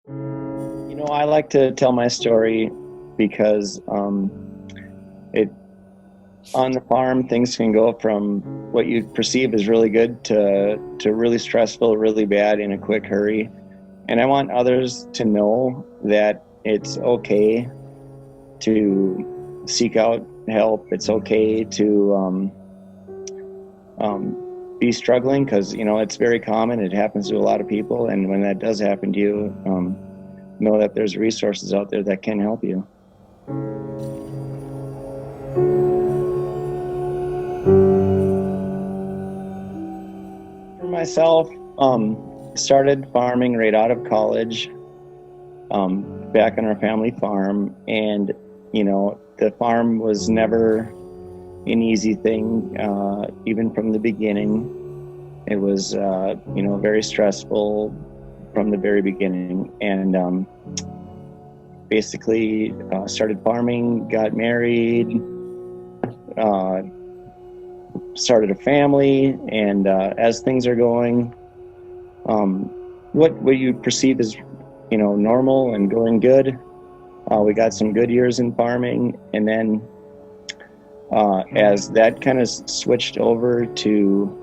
I like to tell my story because it on the farm things can go from what you perceive as really good to really stressful, really bad in a quick hurry. And I want others to know that it's okay to seek out help. It's okay to be struggling because it's very common. It happens to a lot of people, and when that does happen to you, know that there's resources out there that can help you. For myself, started farming right out of college, back on our family farm, and the farm was never an easy thing, even from the beginning. It was, very stressful from the very beginning, and basically started farming, got married, started a family, and as things are going, what you perceive as normal and going good, we got some good years in farming, and then as that kind of switched over to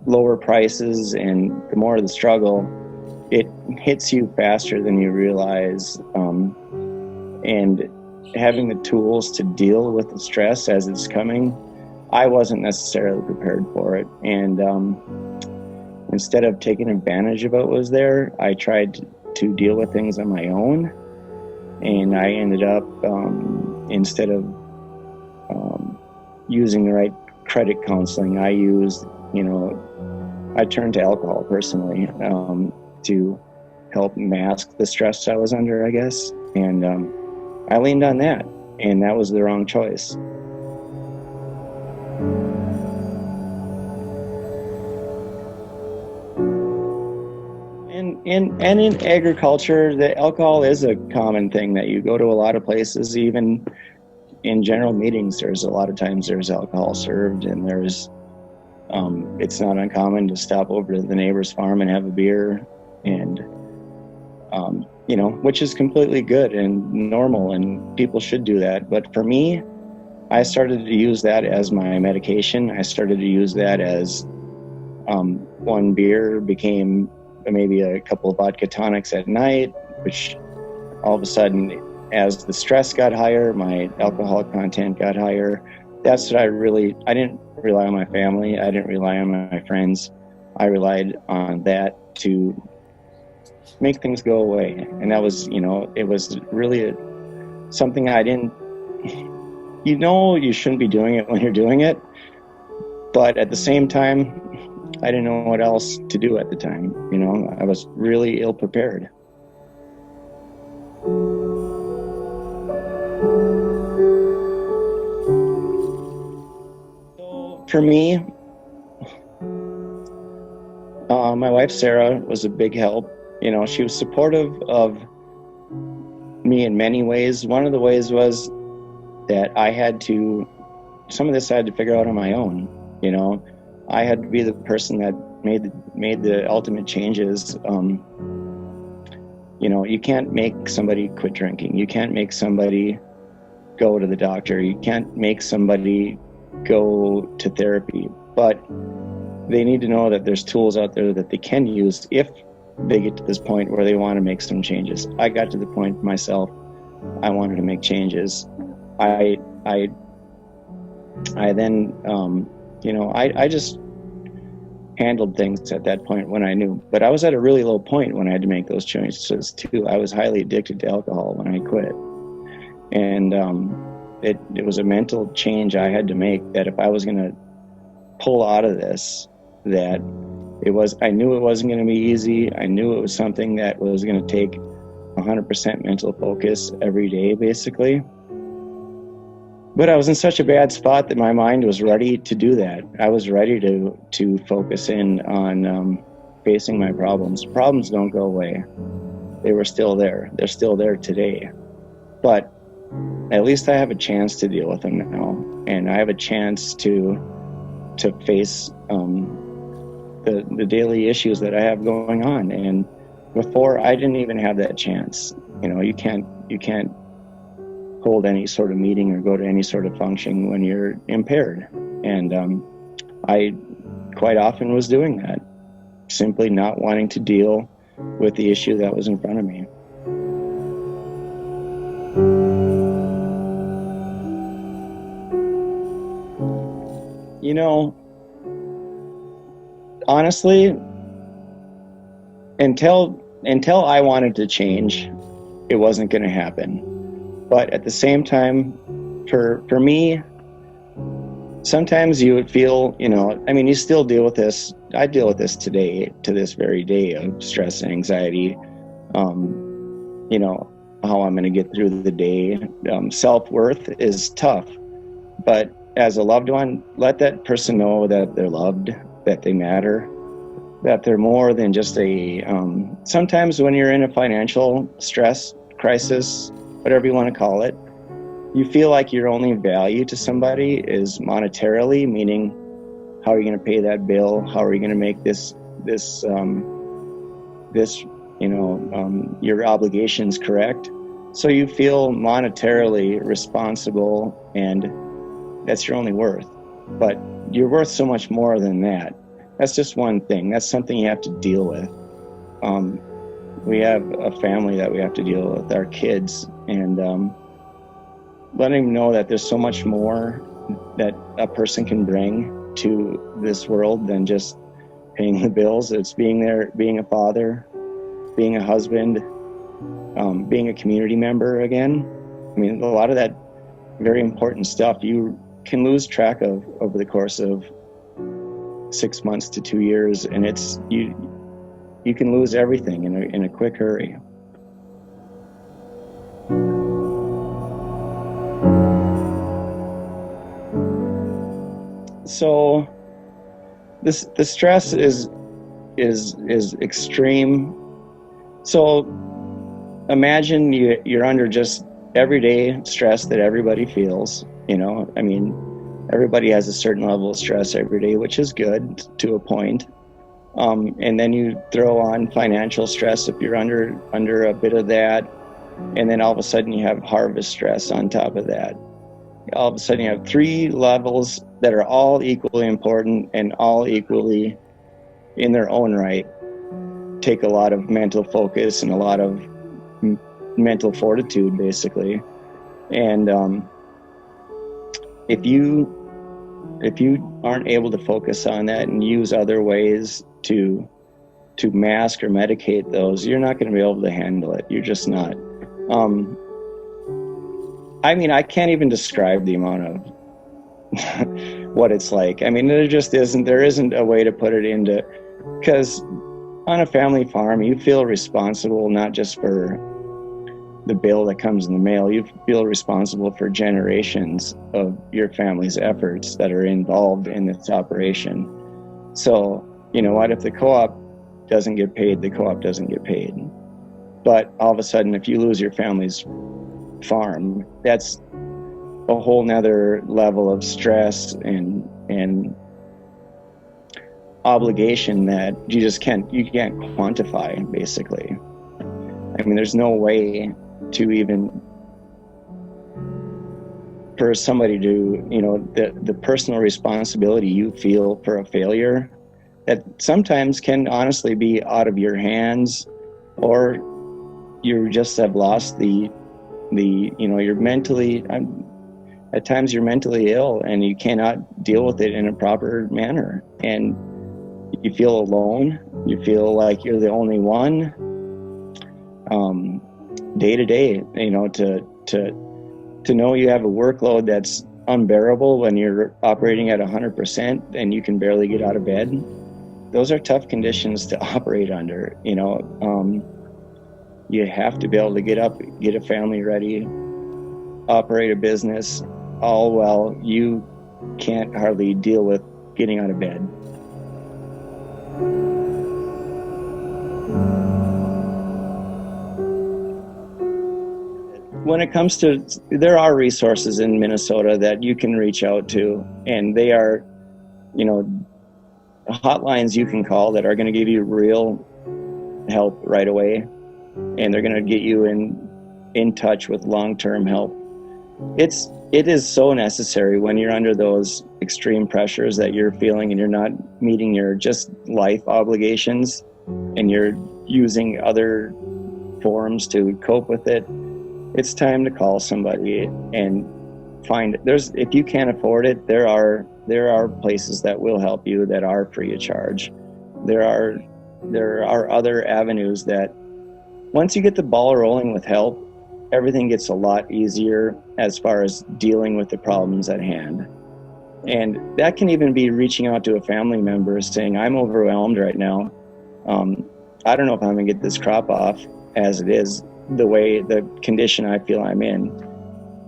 lower prices and the more of the struggle, it hits you faster than you realize, and having the tools to deal with the stress as it's coming, I wasn't necessarily prepared for it. And instead of taking advantage of what was there, I tried to deal with things on my own. And I ended up, instead of using the right credit counseling, I turned to alcohol personally, to help mask the stress I was under, I guess. And I leaned on that, and that was the wrong choice. And in agriculture, the alcohol is a common thing that you go to a lot of places, even in general meetings, there's a lot of times there's alcohol served, and it's not uncommon to stop over to the neighbor's farm and have a beer, and which is completely good and normal, and people should do that. But for me, I started to use that as my medication. I started to use that as one beer became maybe a couple of vodka tonics at night, which all of a sudden, as the stress got higher, my alcohol content got higher. That's what I didn't rely on my family. I didn't rely on my friends. I relied on that to make things go away. And that was, it was really something I didn't, you shouldn't be doing it when you're doing it. But at the same time, I didn't know what else to do at the time. I was really ill prepared. For me, my wife Sarah was a big help. She was supportive of me in many ways. One of the ways was that some of this I had to figure out on my own. I had to be the person that made the ultimate changes. You can't make somebody quit drinking. You can't make somebody go to the doctor. You can't make somebody go to therapy, but they need to know that there's tools out there that they can use if they get to this point where they want to make some changes. I got to the point myself, I wanted to make changes. I then, I just handled things at that point when I knew, but I was at a really low point when I had to make those changes too. I was highly addicted to alcohol when I quit. And, it was a mental change I had to make, that if I was going to pull out of this, that I knew it wasn't going to be easy. I knew it was something that was going to take 100% mental focus every day, basically. But I was in such a bad spot that my mind was ready to do that. I was ready to focus in on facing my problems. Problems don't go away. They were still there. They're still there today. But at least I have a chance to deal with them now, and I have a chance to face the daily issues that I have going on. And before, I didn't even have that chance. You can't hold any sort of meeting or go to any sort of function when you're impaired. And I quite often was doing that, simply not wanting to deal with the issue that was in front of me. Honestly, until I wanted to change, it wasn't going to happen. But at the same time, for me, sometimes you would feel, you still deal with this. I deal with this today, to this very day, of stress and anxiety. How I'm going to get through the day. Self-worth is tough, but as a loved one, let that person know that they're loved, that they matter, that they're more than just sometimes when you're in a financial stress crisis, whatever you want to call it, you feel like your only value to somebody is monetarily, meaning how are you going to pay that bill? How are you going to make your obligations correct? So you feel monetarily responsible, and that's your only worth. But you're worth so much more than that. That's just one thing. That's something you have to deal with. We have a family that we have to deal with, our kids, and letting them know that there's so much more that a person can bring to this world than just paying the bills. It's being there, being a father, being a husband, being a community member again. A lot of that very important stuff you can lose track of over the course of 6 months to 2 years, and it's you can lose everything in a quick hurry. So the stress is extreme. So imagine you're under just everyday stress that everybody feels. Everybody has a certain level of stress every day, which is good to a point. And then you throw on financial stress if you're under a bit of that. And then all of a sudden you have harvest stress on top of that. All of a sudden you have 3 levels that are all equally important and all equally in their own right take a lot of mental focus and a lot of mental fortitude, basically. And if you aren't able to focus on that and use other ways to mask or medicate those, you're not going to be able to handle it. You're just not. I can't even describe the amount of what it's like. There isn't a way to put it into, because on a family farm, you feel responsible not just for the bill that comes in the mail. You feel responsible for generations of your family's efforts that are involved in this operation. So, if the co-op doesn't get paid, the co-op doesn't get paid. But all of a sudden, if you lose your family's farm, that's a whole nother level of stress and obligation that you can't quantify, basically. There's no way to even, for somebody to, the personal responsibility you feel for a failure that sometimes can honestly be out of your hands, or you just have lost you're mentally, at times you're mentally ill and you cannot deal with it in a proper manner. And you feel alone. You feel like you're the only one. Day to day, to know you have a workload that's unbearable when you're operating at 100% and you can barely get out of bed. Those are tough conditions to operate under. You have to be able to get up, get a family ready, operate a business, all while you can't hardly deal with getting out of bed. When it comes to, there are resources in Minnesota that you can reach out to, and they are, hotlines you can call that are going to give you real help right away, and they're going to get you in touch with long-term help. It is so necessary when you're under those extreme pressures that you're feeling and you're not meeting your just life obligations and you're using other forms to cope with it. It's time to call somebody and find if you can't afford it, there are places that will help you that are free of charge. There are other avenues that once you get the ball rolling with help, everything gets a lot easier as far as dealing with the problems at hand. And that can even be reaching out to a family member saying, I'm overwhelmed right now. I don't know if I'm going to get this crop off as it is, the condition I feel I'm in.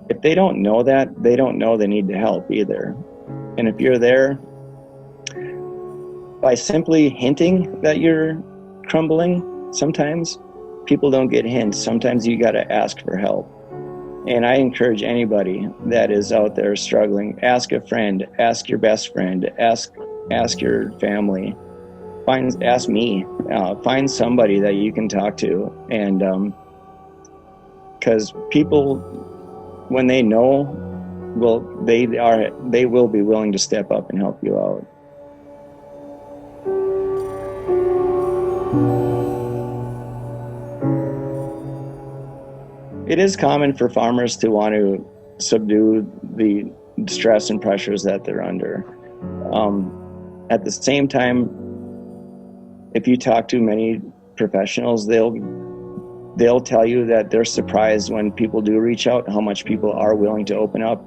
If they don't know that, they don't know they need to help either. And if you're there, by simply hinting that you're crumbling, sometimes people don't get hints. Sometimes you got to ask for help. And I encourage anybody that is out there struggling, ask a friend, ask your best friend, ask your family, ask me, find somebody that you can talk to. And because people, when they know, they will be willing to step up and help you out. It is common for farmers to want to subdue the stress and pressures that they're under. At the same time, if you talk to many professionals, they'll tell you that they're surprised when people do reach out, how much people are willing to open up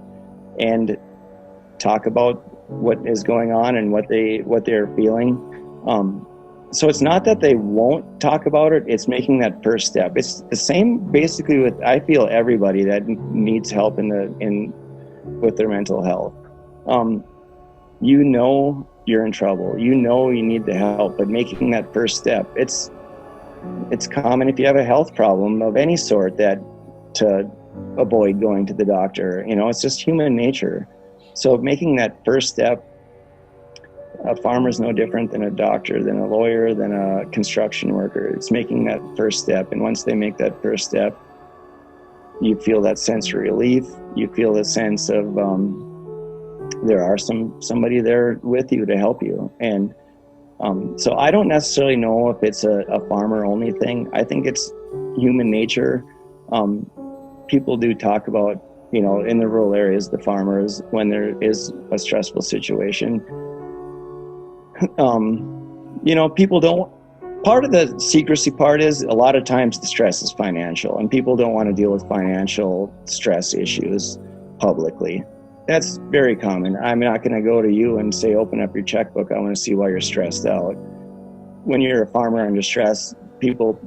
and talk about what is going on and what they're feeling. So it's not that they won't talk about it, it's making that first step. It's the same basically with, I feel, everybody that needs help with their mental health. You know you're in trouble. You know you need the help, but making that first step, it's common if you have a health problem of any sort to avoid going to the doctor. It's just human nature. So making that first step, a farmer's no different than a doctor, than a lawyer, than a construction worker. It's making that first step. And once they make that first step, you feel that sense of relief. You feel the sense of there are somebody there with you to help you. And so I don't necessarily know if it's a farmer-only thing. I think it's human nature. People do talk about, in the rural areas, the farmers, when there is a stressful situation, people don't, part of the secrecy part is a lot of times the stress is financial and people don't want to deal with financial stress issues publicly. That's very common. I'm not going to go to you and say, open up your checkbook. I want to see why you're stressed out. When you're a farmer under stress, people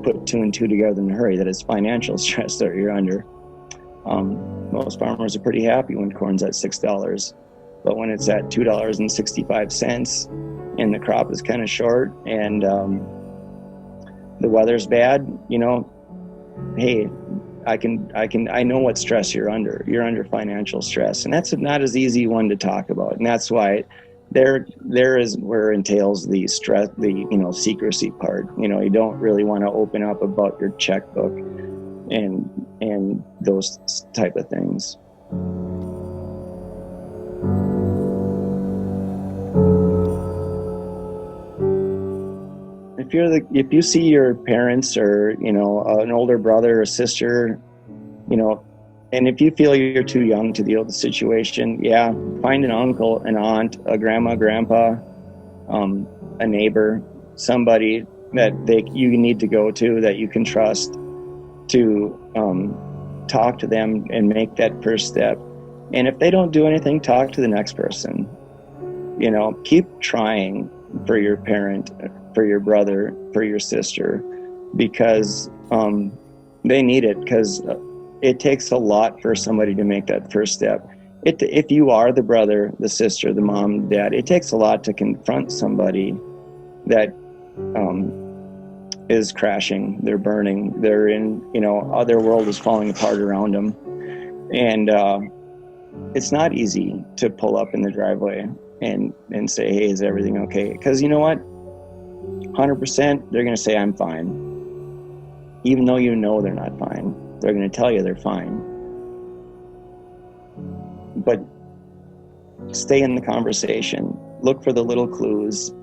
put two and two together in a hurry that it's financial stress that you're under. Most farmers are pretty happy when corn's at $6. But when it's at $2.65 and the crop is kind of short and the weather's bad, hey, I know what stress you're under. You're under financial stress, and that's not as easy one to talk about. And that's why there is where it entails the stress, the secrecy part. You don't really want to open up about your checkbook and those type of things. If you see your parents or an older brother or sister, and if you feel you're too young to deal with the situation, find an uncle, an aunt, a grandma, grandpa, a neighbor, somebody that you need to go to that you can trust to talk to them and make that first step. And if they don't do anything, talk to the next person. Keep trying for your parent, for your brother, for your sister, because they need it, because it takes a lot for somebody to make that first step. If you are the brother, the sister, the mom, dad, it takes a lot to confront somebody that is crashing, they're burning, they're in, their world is falling apart around them. And it's not easy to pull up in the driveway and say, hey, is everything okay? Because you know what? 100% they're going to say I'm fine. Even though you know they're not fine. They're going to tell you they're fine. But stay in the conversation. Look for the little clues.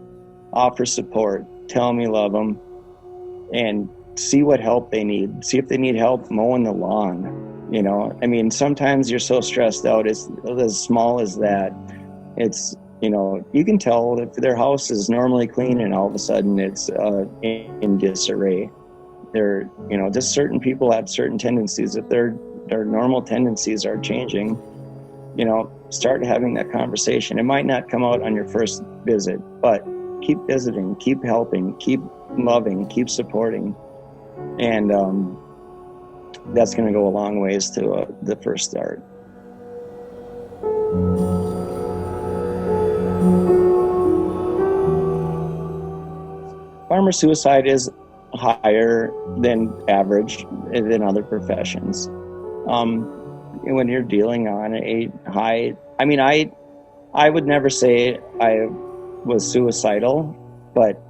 Offer support. Tell them you love them. And see what help they need. See if they need help mowing the lawn. You know, I mean, sometimes you're so stressed out. It's as small as that. It's, you know, you can tell if their house is normally clean and all of a sudden it's in disarray. They're, you know, just certain people have certain tendencies. If their normal tendencies are changing, you know, start having that conversation. It might not come out on your first visit, but keep visiting, keep helping, keep loving, keep supporting. And that's going to go a long ways to the first start. Farmer suicide is higher than average than other professions. When you're dealing on a high, I mean, I would never say I was suicidal, but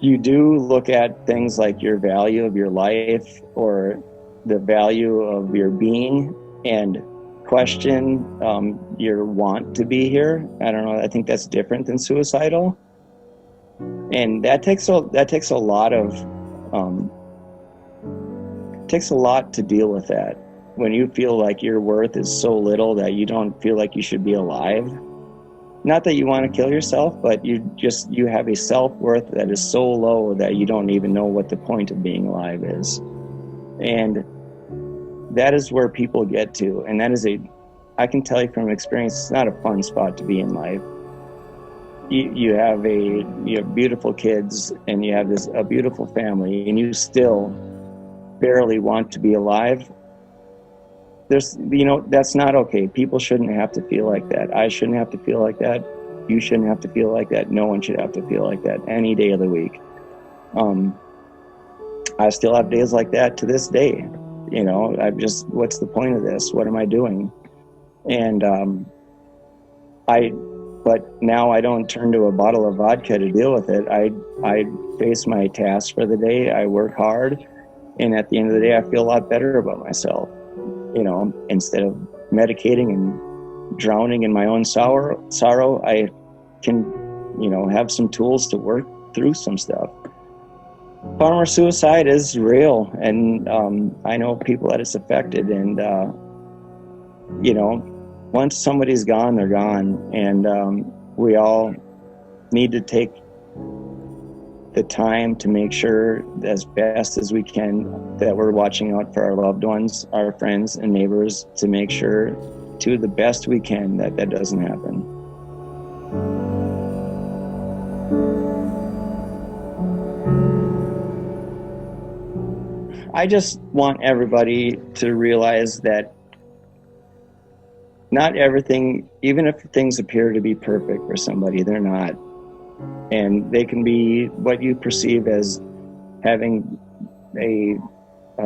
you do look at things like your value of your life or the value of your being and question your want to be here. I don't know. I think that's different than suicidal. And that takes a lot to deal with that. When you feel like your worth is so little that you don't feel like you should be alive. Not that you want to kill yourself, but you have a self-worth that is so low that you don't even know what the point of being alive is. And that is where people get to. And that is I can tell you from experience, it's not a fun spot to be in life. You have beautiful kids and you have a beautiful family and you still barely want to be alive. That's not okay. People shouldn't have to feel like that. I shouldn't have to feel like that. You shouldn't have to feel like that. No one should have to feel like that any day of the week. I still have days like that to this day. You know, what's the point of this? What am I doing? And but now I don't turn to a bottle of vodka to deal with it. I face my tasks for the day. I work hard. And at the end of the day, I feel a lot better about myself. You know, instead of medicating and drowning in my own sorrow, I can, you know, have some tools to work through some stuff. Farmer suicide is real, and I know people that it's affected, and you know, once somebody's gone, they're gone, and we all need to take the time to make sure as best as we can that we're watching out for our loved ones, our friends and neighbors, to make sure to the best we can that doesn't happen. I just want everybody to realize that not everything, even if things appear to be perfect for somebody, they're not. And they can be what you perceive as having a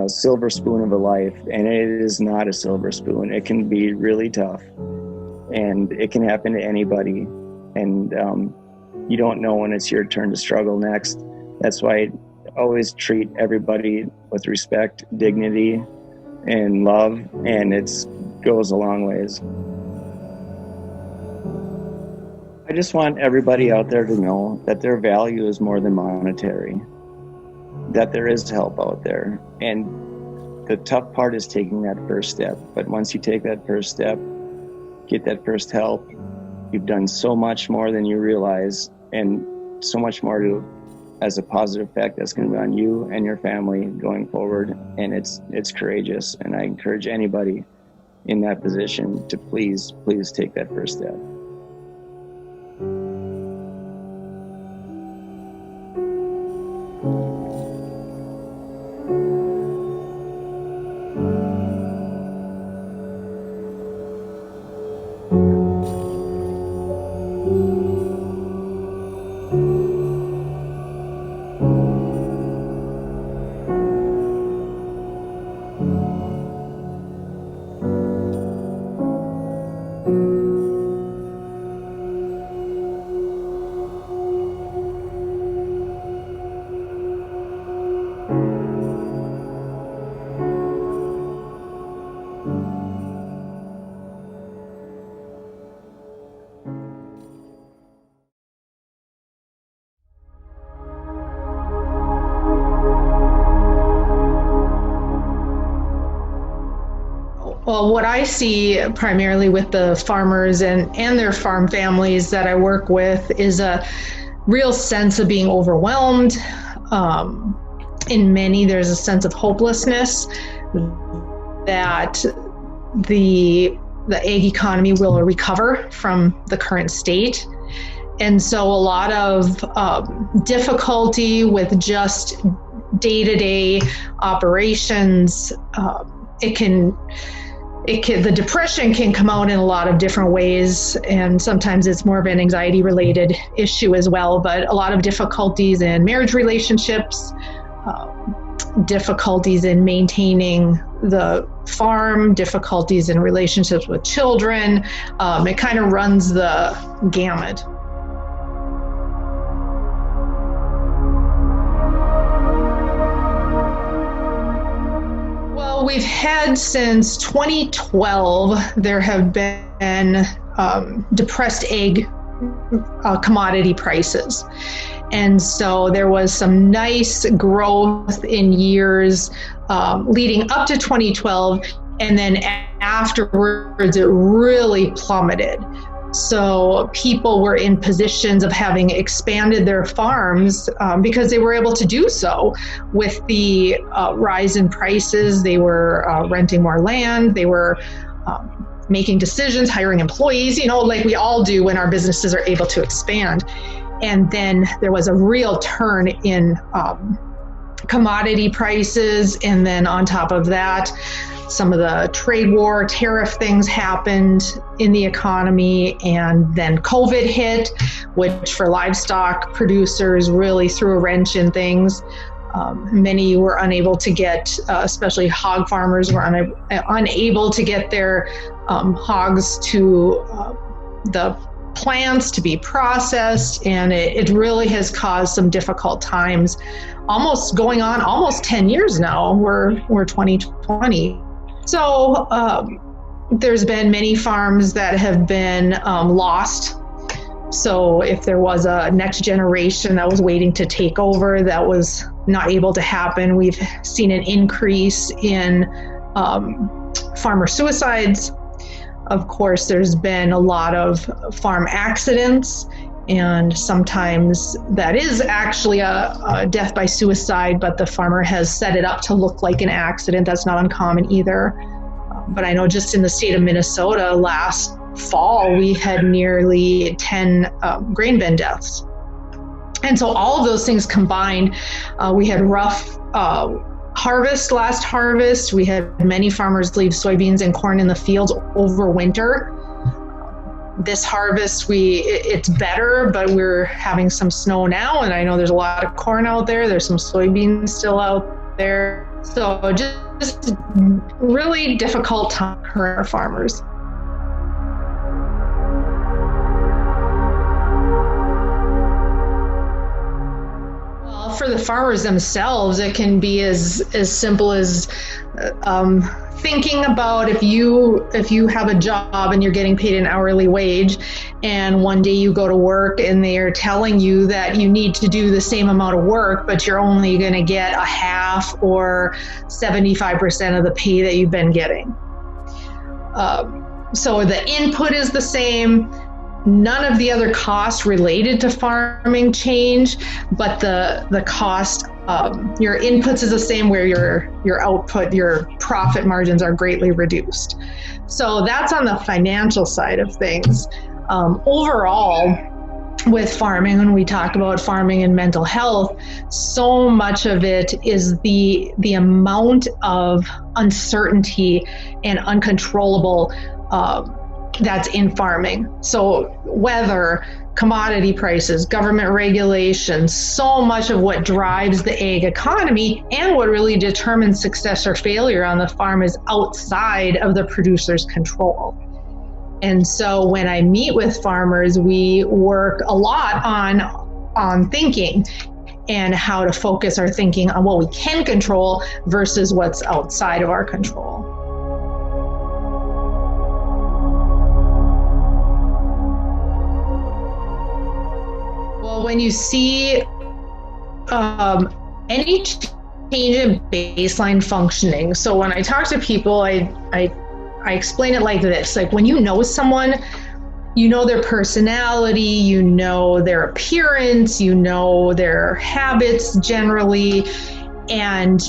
silver spoon of a life, and it is not a silver spoon. It can be really tough, and it can happen to anybody. And you don't know when it's your turn to struggle next. That's why I always treat everybody with respect, dignity, and love, and it goes a long ways. I just want everybody out there to know that their value is more than monetary, that there is help out there. And the tough part is taking that first step. But once you take that first step, get that first help, you've done so much more than you realize, and so much more as a positive effect that's going to be on you and your family going forward. And it's courageous. And I encourage anybody in that position to please take that first step. Well, what I see primarily with the farmers and their farm families that I work with is a real sense of being overwhelmed. In many, there's a sense of hopelessness that the ag economy will recover from the current state. And so a lot of difficulty with just day-to-day operations. The depression can come out in a lot of different ways, and sometimes it's more of an anxiety-related issue as well, but a lot of difficulties in marriage relationships, difficulties in maintaining the farm, difficulties in relationships with children. It kind of runs the gamut. Well, we've had since 2012, there have been depressed egg commodity prices. And so there was some nice growth in years leading up to 2012, and then afterwards it really plummeted. So people were in positions of having expanded their farms because they were able to do so with the rise in prices. They were renting more land. They were making decisions, hiring employees, like we all do when our businesses are able to expand. And then there was a real turn in commodity prices. And then on top of that, some of the trade war, tariff things happened in the economy. And then COVID hit, which for livestock producers really threw a wrench in things. Many were unable to get, especially hog farmers were unable to get their hogs to the plants to be processed, and it really has caused some difficult times, going on almost 10 years now. We're 2020. So there's been many farms that have been lost. So if there was a next generation that was waiting to take over, that was not able to happen. We've seen an increase in farmer suicides. Of course, there's been a lot of farm accidents, and sometimes that is actually a death by suicide, but the farmer has set it up to look like an accident. That's not uncommon either. But I know just in the state of Minnesota last fall, we had nearly 10 grain bin deaths. And so all of those things combined, we had rough last harvest. We had many farmers leave soybeans and corn in the fields over winter. This harvest, it's better, but we're having some snow now, and I know there's a lot of corn out there. There's some soybeans still out there. So just really difficult time for our farmers. For the farmers themselves, it can be as simple as thinking about if you have a job and you're getting paid an hourly wage, and one day you go to work and they're telling you that you need to do the same amount of work, but you're only going to get a half or 75% of the pay that you've been getting. So the input is the same. None of the other costs related to farming change, but the cost, your inputs is the same, where your output, your profit margins are greatly reduced. So that's on the financial side of things. Overall, with farming, when we talk about farming and mental health, so much of it is the amount of uncertainty and uncontrollable that's in farming. So weather, commodity prices, government regulations, so much of what drives the ag economy and what really determines success or failure on the farm is outside of the producer's control. And so when I meet with farmers, we work a lot on thinking and how to focus our thinking on what we can control versus what's outside of our control. When you see any change in baseline functioning, so when I talk to people, I I explain it like this. Like when you know someone, you know their personality, you know their appearance, you know their habits generally. And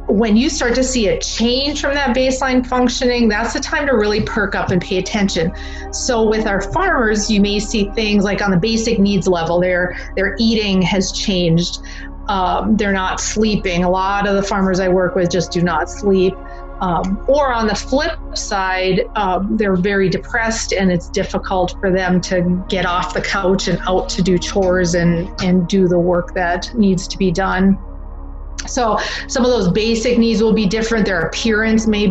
when you start to see a change from that baseline functioning, that's the time to really perk up and pay attention. So with our farmers, you may see things like on the basic needs level, their eating has changed. They're not sleeping. A lot of the farmers I work with just do not sleep. Or on the flip side, they're very depressed, and it's difficult for them to get off the couch and out to do chores and do the work that needs to be done. So some of those basic needs will be different. Their appearance may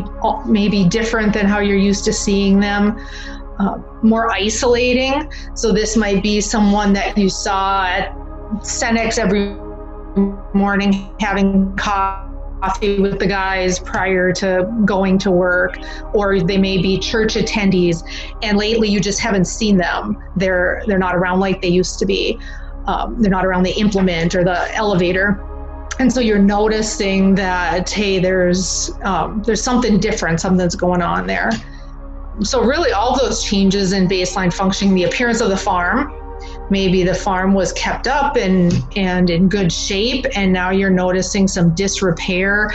be different than how you're used to seeing them. More isolating. So this might be someone that you saw at Cenex every morning having coffee with the guys prior to going to work, or they may be church attendees, and lately you just haven't seen them. They're not around like they used to be. They're not around the implement or the elevator. And so you're noticing that, hey, there's something different, something's going on there. So really all those changes in baseline functioning, the appearance of the farm, maybe the farm was kept up and in good shape, and now you're noticing some disrepair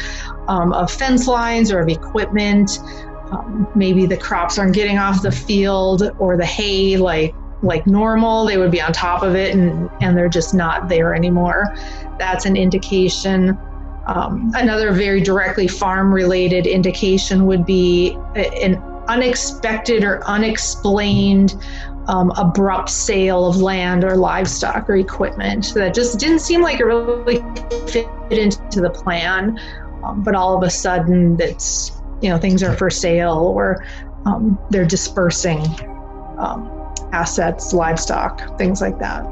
of fence lines or of equipment. Maybe the crops aren't getting off the field, or the hay like normal, they would be on top of it, and they're just not there anymore. That's an indication. Another very directly farm-related indication would be an unexpected or unexplained abrupt sale of land or livestock or equipment that just didn't seem like it really fit into the plan. But all of a sudden, it's, things are for sale, or they're dispersing assets, livestock, things like that.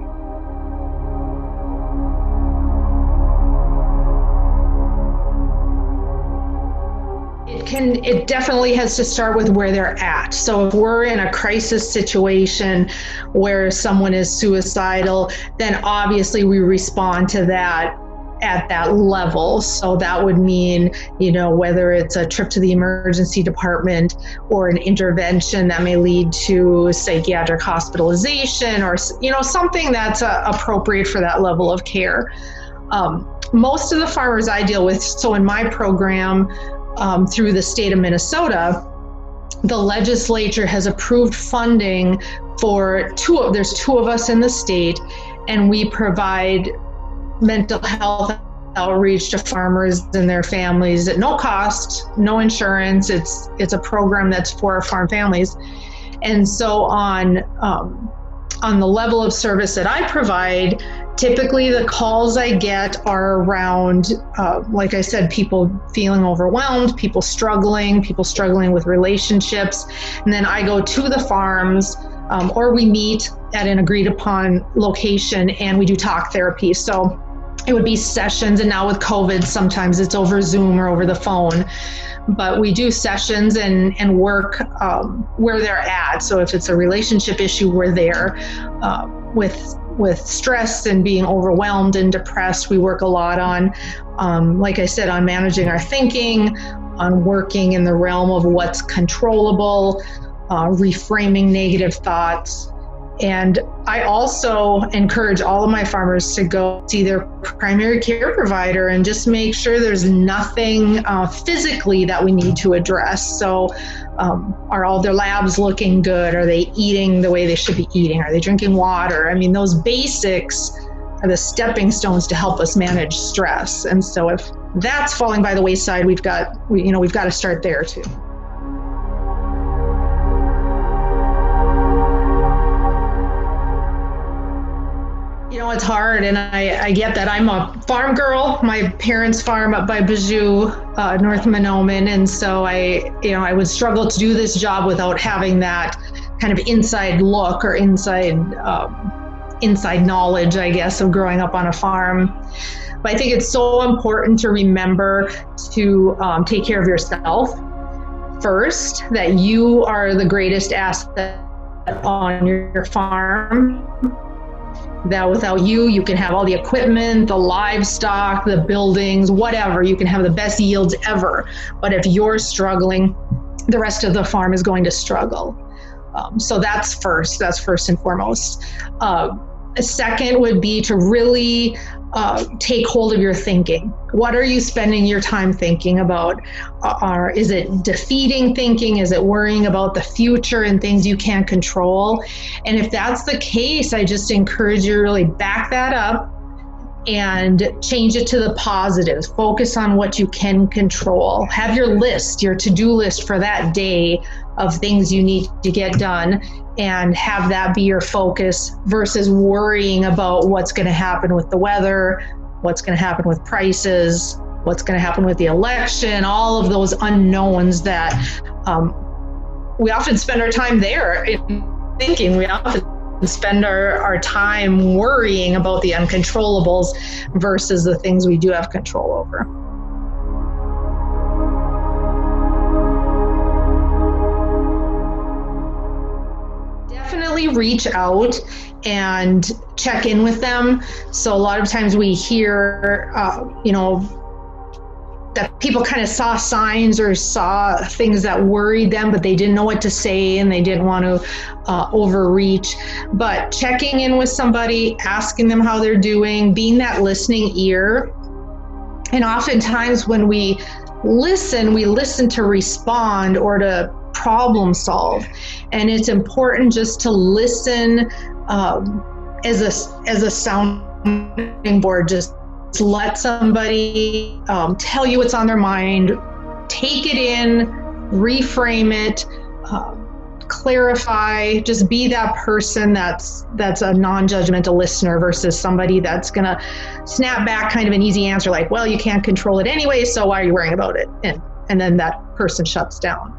It definitely has to start with where they're at. So if we're in a crisis situation where someone is suicidal, then obviously we respond to that at that level. So that would mean, whether it's a trip to the emergency department or an intervention that may lead to psychiatric hospitalization, or, something that's appropriate for that level of care. Most of the farmers I deal with, so in my program, through the state of Minnesota, the legislature has approved funding for there's two of us in the state, and we provide mental health outreach to farmers and their families at no cost, no insurance. It's a program that's for our farm families. And so on the level of service that I provide, typically the calls I get are around, like I said, people feeling overwhelmed, people struggling with relationships. And then I go to the farms, or we meet at an agreed upon location and we do talk therapy. So it would be sessions, and now with COVID, sometimes it's over Zoom or over the phone. But we do sessions and work where they're at. So if it's a relationship issue, we're there. With stress and being overwhelmed and depressed, we work a lot on, like I said, on managing our thinking, on working in the realm of what's controllable, reframing negative thoughts. And I also encourage all of my farmers to go see their primary care provider and just make sure there's nothing physically that we need to address. So are all their labs looking good? Are they eating the way they should be eating? Are they drinking water? I mean, those basics are the stepping stones to help us manage stress. And so if that's falling by the wayside, we've got to start there too. It's hard, and I get that. I'm a farm girl. My parents farm up by Bijou, North Mahnomen, and so I would struggle to do this job without having that kind of inside look or inside knowledge, I guess, of growing up on a farm. But I think it's so important to remember to take care of yourself first, that you are the greatest asset on your farm. That without you can have all the equipment, the livestock, the buildings, whatever. You can have the best yields ever. But if you're struggling, the rest of the farm is going to struggle. So that's first and foremost. A second would be to really take hold of your thinking. What are you spending your time thinking about? Is it defeating thinking? Is it worrying about the future and things you can't control? And if that's the case, I just encourage you to really back that up and change it to the positives. Focus on what you can control. Have your list, your to-do list for that day of things you need to get done, and have that be your focus versus worrying about what's going to happen with the weather, what's going to happen with prices, what's going to happen with the election, all of those unknowns that we often spend our time there in thinking. We often spend our time worrying about the uncontrollables versus the things we do have control over. Definitely reach out and check in with them. So a lot of times we hear, that people kind of saw signs or saw things that worried them, but they didn't know what to say and they didn't want to overreach. But checking in with somebody, asking them how they're doing, being that listening ear. And oftentimes when we listen to respond or to problem solve. And it's important just to listen as a sounding board. Just let somebody tell you what's on their mind, take it in, reframe it, clarify, just be that person that's a non-judgmental listener versus somebody that's going to snap back kind of an easy answer like, well, you can't control it anyway, so why are you worrying about it? And then that person shuts down.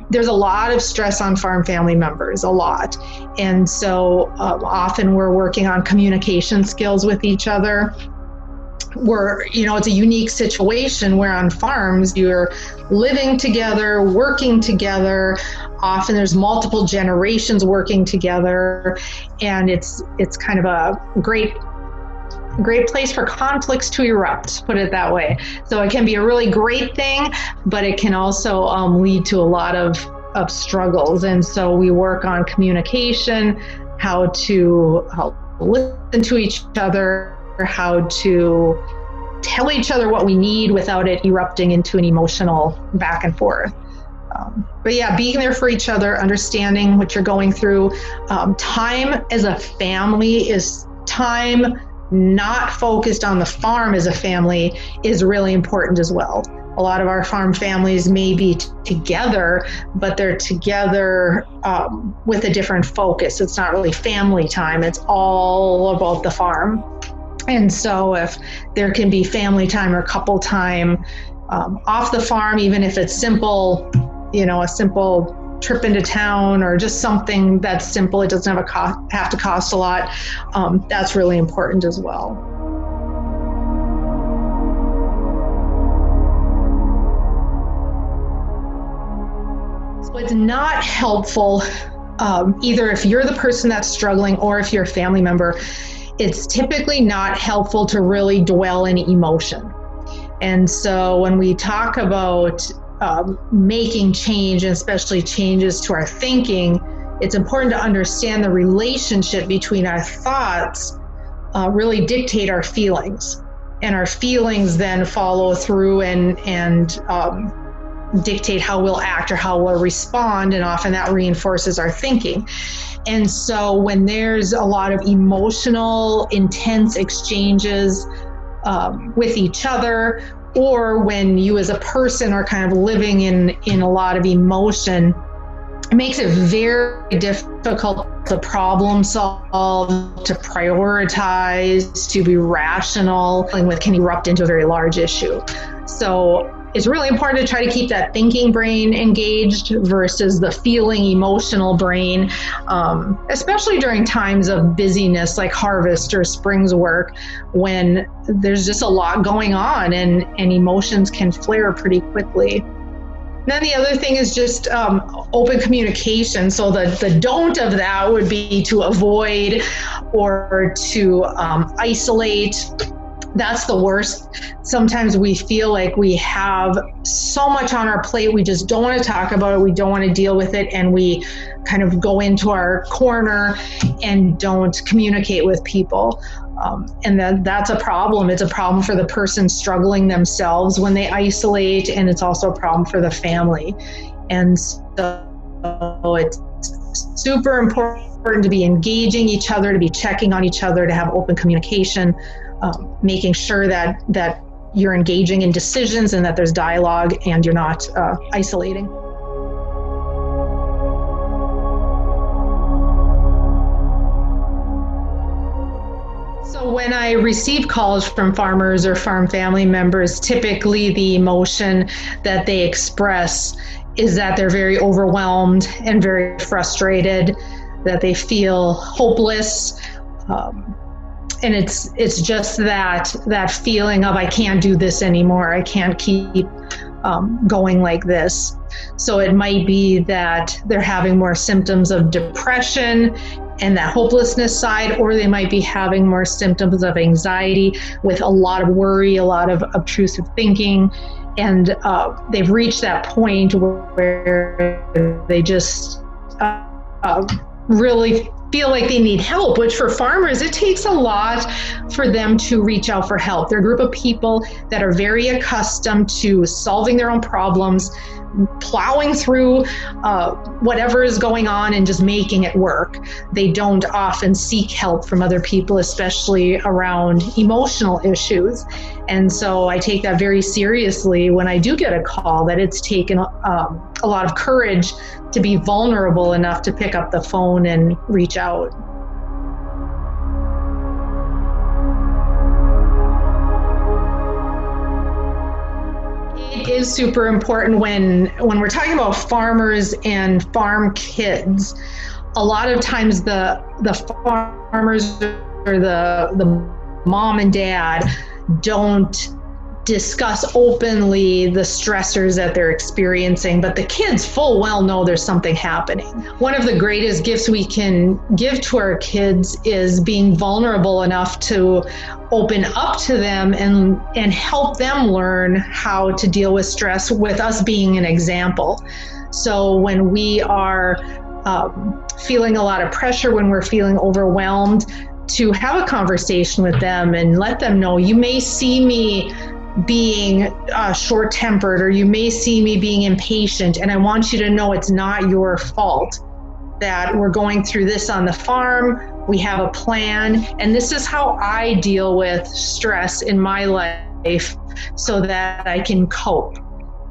There's a lot of stress on farm family members, a lot. And so often we're working on communication skills with each other. It's a unique situation where on farms you're living together, working together. Often there's multiple generations working together, and it's kind of a great place for conflicts to erupt, put it that way. So it can be a really great thing, but it can also lead to a lot of struggles. And so we work on communication, how to listen to each other, how to tell each other what we need without it erupting into an emotional back and forth. But yeah, being there for each other, understanding what you're going through. Time as a family is time not focused on the farm as a family is really important as well. A lot of our farm families may be together, but they're together with a different focus. It's not really family time. It's all about the farm. And so if there can be family time or couple time off the farm, even if it's simple, a simple trip into town or just something that's simple, it doesn't have to cost a lot, that's really important as well. So it's not helpful, either if you're the person that's struggling or if you're a family member, it's typically not helpful to really dwell in emotion. And so when we talk about making change, and especially changes to our thinking, it's important to understand the relationship between our thoughts really dictate our feelings. And our feelings then follow through and dictate how we'll act or how we'll respond, and often that reinforces our thinking. And so when there's a lot of emotional, intense exchanges with each other, or when you as a person are kind of living in a lot of emotion, it makes it very difficult to problem solve, to prioritize, to be rational, and can erupt into a very large issue. So it's really important to try to keep that thinking brain engaged versus the feeling emotional brain, especially during times of busyness like harvest or spring's work, when there's just a lot going on and emotions can flare pretty quickly. Then the other thing is just open communication. So the don't of that would be to avoid or to isolate That's the worst. Sometimes we feel like we have so much on our plate, we just don't want to talk about it, we don't want to deal with it, and we kind of go into our corner and don't communicate with people. And that's a problem. It's a problem for the person struggling themselves when they isolate, and it's also a problem for the family. And so it's super important to be engaging each other, to be checking on each other, to have open communication, making sure that you're engaging in decisions and that there's dialogue and you're not isolating. So when I receive calls from farmers or farm family members, typically the emotion that they express is that they're very overwhelmed and very frustrated, that they feel hopeless. And it's just that feeling of, I can't do this anymore. I can't keep going like this. So it might be that they're having more symptoms of depression and that hopelessness side, or they might be having more symptoms of anxiety with a lot of worry, a lot of obtrusive thinking. And they've reached that point where they just really feel like they need help, which for farmers, it takes a lot for them to reach out for help. They're a group of people that are very accustomed to solving their own problems, plowing through whatever is going on and just making it work. They don't often seek help from other people, especially around emotional issues. And so I take that very seriously when I do get a call, that it's taken a lot of courage to be vulnerable enough to pick up the phone and reach out. It is super important when we're talking about farmers and farm kids. A lot of times the farmers or the mom and dad don't discuss openly the stressors that they're experiencing, but the kids full well know there's something happening. One of the greatest gifts we can give to our kids is being vulnerable enough to open up to them and help them learn how to deal with stress, with us being an example. So when we are feeling a lot of pressure, when we're feeling overwhelmed, to have a conversation with them and let them know, you may see me being short-tempered, or you may see me being impatient, and I want you to know it's not your fault, that we're going through this on the farm, we have a plan, and this is how I deal with stress in my life so that I can cope.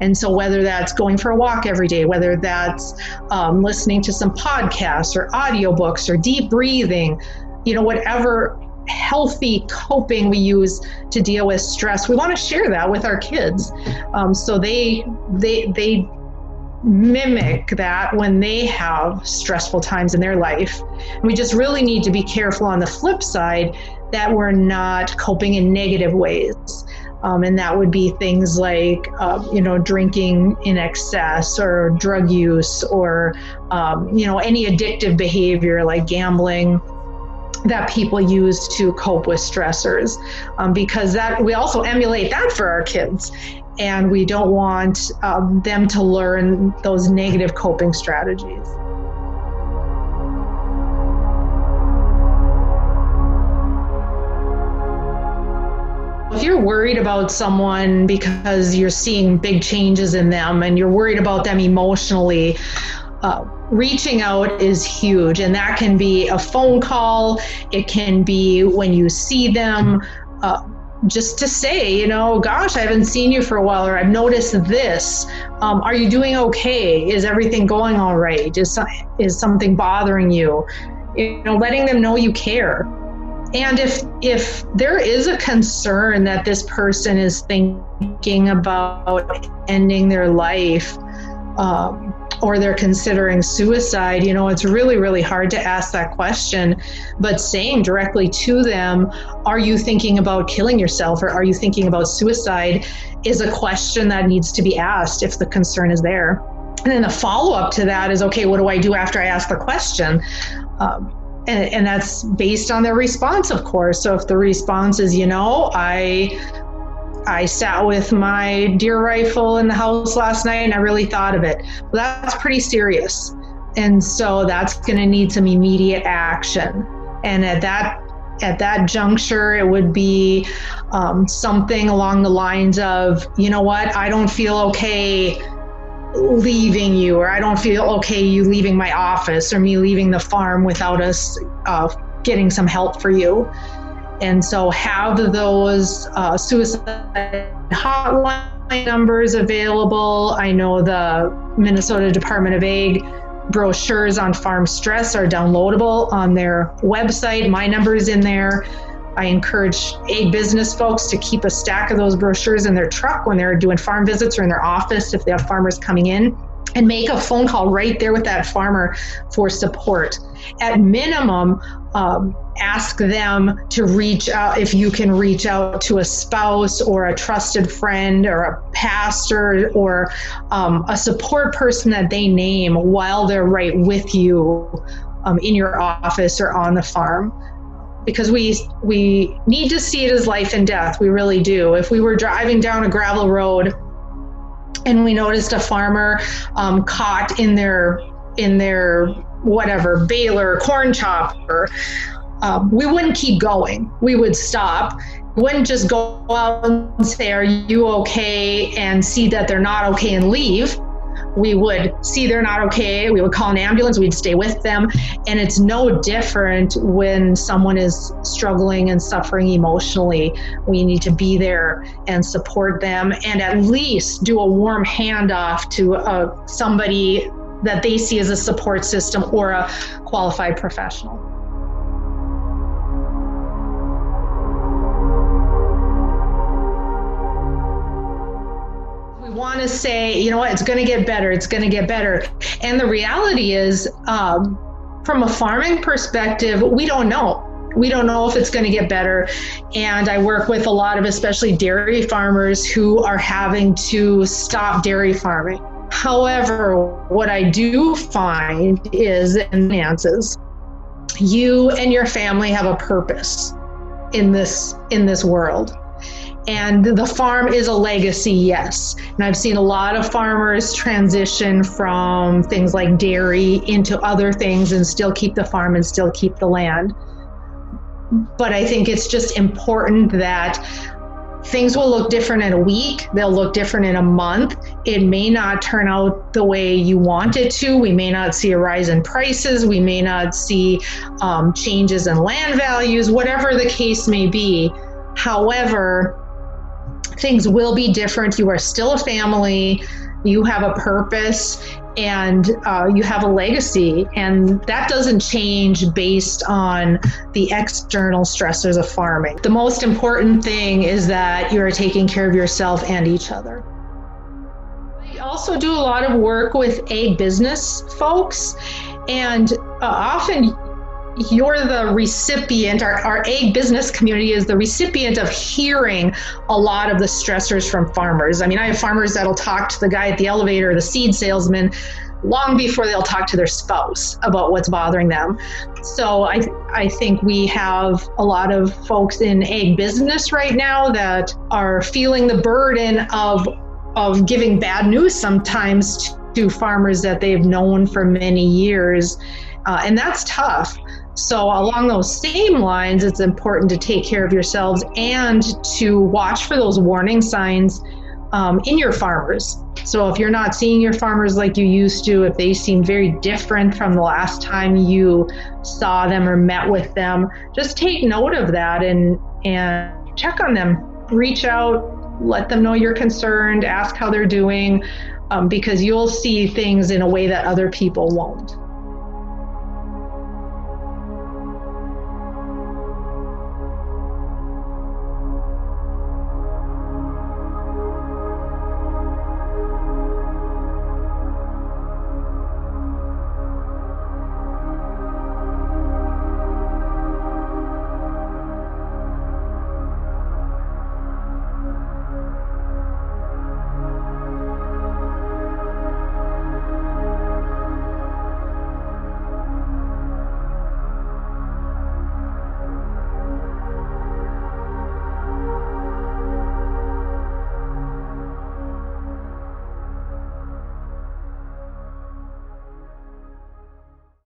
And so whether that's going for a walk every day, whether that's listening to some podcasts or audiobooks or deep breathing, whatever healthy coping we use to deal with stress, we want to share that with our kids, so they mimic that when they have stressful times in their life. And we just really need to be careful on the flip side that we're not coping in negative ways, and that would be things like drinking in excess, or drug use, or any addictive behavior like gambling that people use to cope with stressors, because that we also emulate that for our kids, and we don't want them to learn those negative coping strategies. If you're worried about someone because you're seeing big changes in them and you're worried about them emotionally, reaching out is huge, and that can be a phone call. It can be when you see them, just to say, gosh, I haven't seen you for a while, or I've noticed this. Are you doing okay? Is everything going all right? Is something bothering you? Letting them know you care. And if there is a concern that this person is thinking about ending their life, or they're considering suicide, it's really, really hard to ask that question. But saying directly to them, are you thinking about killing yourself, or are you thinking about suicide, is a question that needs to be asked if the concern is there. And then the follow-up to that is, okay, what do I do after I ask the question? and that's based on their response, of course. So if the response is, I sat with my deer rifle in the house last night and I really thought of it, well, that's pretty serious. And so that's going to need some immediate action. And at that juncture, it would be something along the lines of, I don't feel okay leaving you, or I don't feel okay you leaving my office or me leaving the farm without us getting some help for you. And so have those suicide hotline numbers available. I know the Minnesota Department of Ag brochures on farm stress are downloadable on their website. My number is in there. I encourage ag business folks to keep a stack of those brochures in their truck when they're doing farm visits or in their office if they have farmers coming in, and make a phone call right there with that farmer for support. At minimum, ask them to reach out, if you can reach out to a spouse or a trusted friend or a pastor or a support person that they name while they're right with you in your office or on the farm. Because we need to see it as life and death. We really do. If we were driving down a gravel road and we noticed a farmer caught in their whatever baler, corn chopper, we wouldn't keep going. We would stop. We wouldn't just go out and say, "Are you okay?" and see that they're not okay and leave. We would see they're not okay. We would call an ambulance. We'd stay with them. And it's no different when someone is struggling and suffering emotionally. We need to be there and support them, and at least do a warm handoff to somebody that they see as a support system or a qualified professional. We want to say, it's going to get better. It's going to get better. And the reality is, from a farming perspective, we don't know. We don't know if it's going to get better. And I work with a lot of especially dairy farmers who are having to stop dairy farming. However, what I do find is finances. You and your family have a purpose in this world. And the farm is a legacy, yes. And I've seen a lot of farmers transition from things like dairy into other things and still keep the farm and still keep the land. But I think it's just important that things will look different in a week. They'll look different in a month. It may not turn out the way you want it to. We may not see a rise in prices. We may not see changes in land values, whatever the case may be. However, things will be different. You are still a family. You have a purpose, and you have a legacy, and that doesn't change based on the external stressors of farming. The most important thing is that you are taking care of yourself and each other. I also do a lot of work with ag business folks, and often you're the recipient, our ag business community is the recipient of hearing a lot of the stressors from farmers. I mean, I have farmers that'll talk to the guy at the elevator, the seed salesman, long before they'll talk to their spouse about what's bothering them. So I think we have a lot of folks in ag business right now that are feeling the burden of giving bad news sometimes to farmers that they've known for many years. And that's tough. So along those same lines, it's important to take care of yourselves and to watch for those warning signs in your farmers. So if you're not seeing your farmers like you used to, if they seem very different from the last time you saw them or met with them, just take note of that and check on them. Reach out, let them know you're concerned, ask how they're doing, because you'll see things in a way that other people won't.